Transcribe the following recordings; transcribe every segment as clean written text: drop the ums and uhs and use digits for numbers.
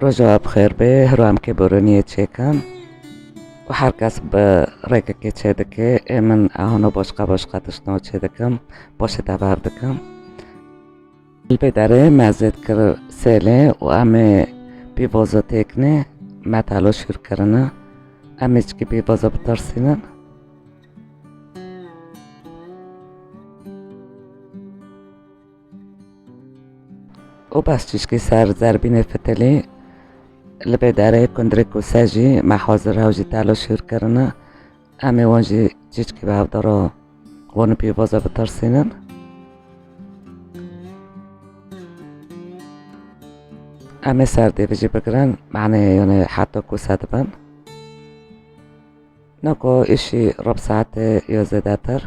رجا بخير به رو هم که برونیه چیکن و هر کس به ریکه که چه دکه من آهانو başka تشنو چه دکم باشه دبر دکم البدره مزید کر سیله و امه بی بازا تکنه متعلا شور کرنه امه چکی بی بازا بترسینن و بس چشکی سر زربین فتلی البدره کندریکو سجی محاضر هاوجی تعلا شور کرنه امه وانجی چشکی به هفدارا وانو بی بازا بترسینن امه سردی بجی بگرن معنی یعنی حتی کسد بن نکو ایشی رب ساعت یا زده تر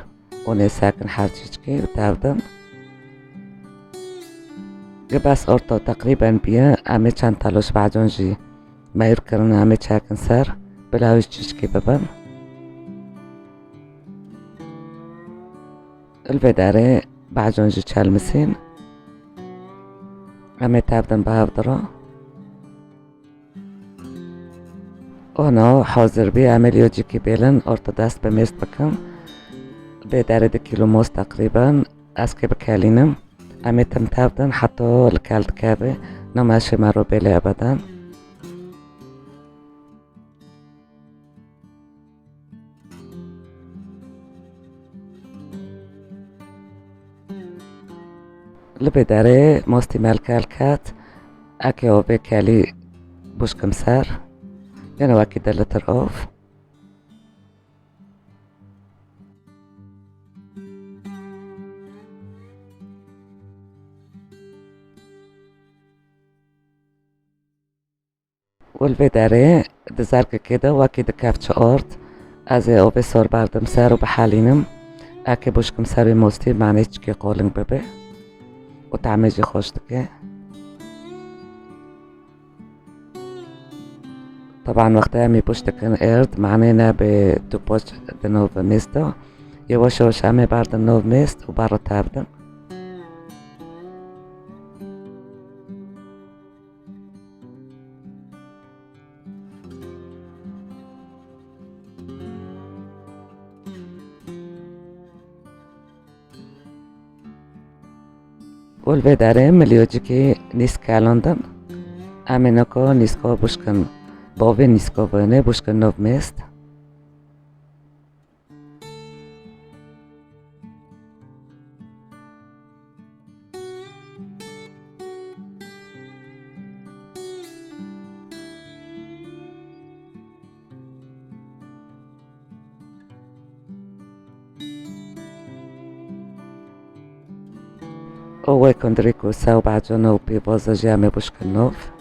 اونه ساکن هر چیزکی تابدن بس ارتا تقریبا بیا امه چند تلاش بعدانجی مایر کرن امه چاکن سر بلاوش چیزکی ببن البداره بعدانجی چلمسین امه تابدن به هفدرا اونا حاضر بی عملیو جیکی بیلن ارتا دست به میست بکن به درد کیلو موز تقریبا از که بکالینم امه تم تابدن حتی الکالد کابه نماشه مرو بیلی ابدان البداره مستی ملکال کات اکی او بکالی بوشکم سر یعنی واکی دلتر اوف والبداره دزارك كده واكي دكافت شعورت از او بسار بردم سر و بحالینم اکی بوشکم سر موستی معنی چکی قولنگ ببه و تعمیجی خوش دکه طبعا وقتها می بوشتكن ارد معنینا به دو بوش دنوف ميستو يوشوش امي بردن نوف ميست و برا تابدن والبداره مليوجي كي نيسكالندن امي نكو نيسكو بوشكن باوی نیسکو بانه بوشکن نوف میست اوه کندریکو ساو بعجو نو بی بازا جامع بوشکن نوف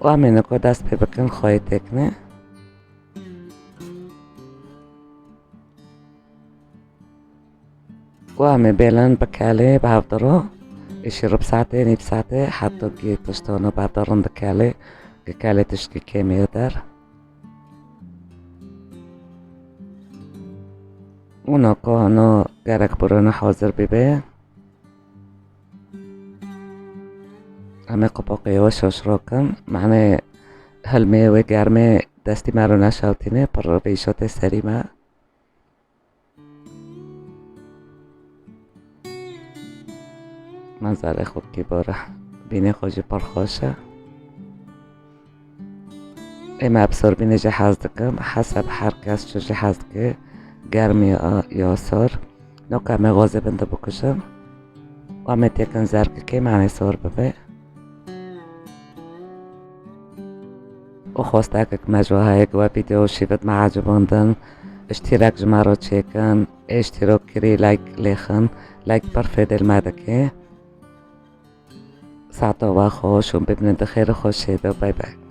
و همینو که دست پی بکن خواهی تکنه و همین بیلن بکاله به هفدارا ایشی رب ساعته نیب ساعته حتی گی تشتانو به هفداران دکاله گکاله تشکی کمیو در اونا که هنو گرک برونو حاضر بیبه همه قباقی و شاش رو کن معنی هلمه و گرمه دستی مرو نشاوتینه پر بیشوت سریمه منظره خوب کی باره بینه خوشی پر خوشه اما ابسار بینه جهاز دکم حسب هر کس چو جهاز که گرمی یا سار نو که همه غازه بنده بکشم و همه تیکن زرگ که معنی سار ببه و خواسته که مجوه و ویدیو شیفت معجباندن اشتراک جمعه چیکن اشتراک کری لایک لیخن لایک پر فیدل مدکه ساعتا و خوش و ببینید خیر خوش شده بای بای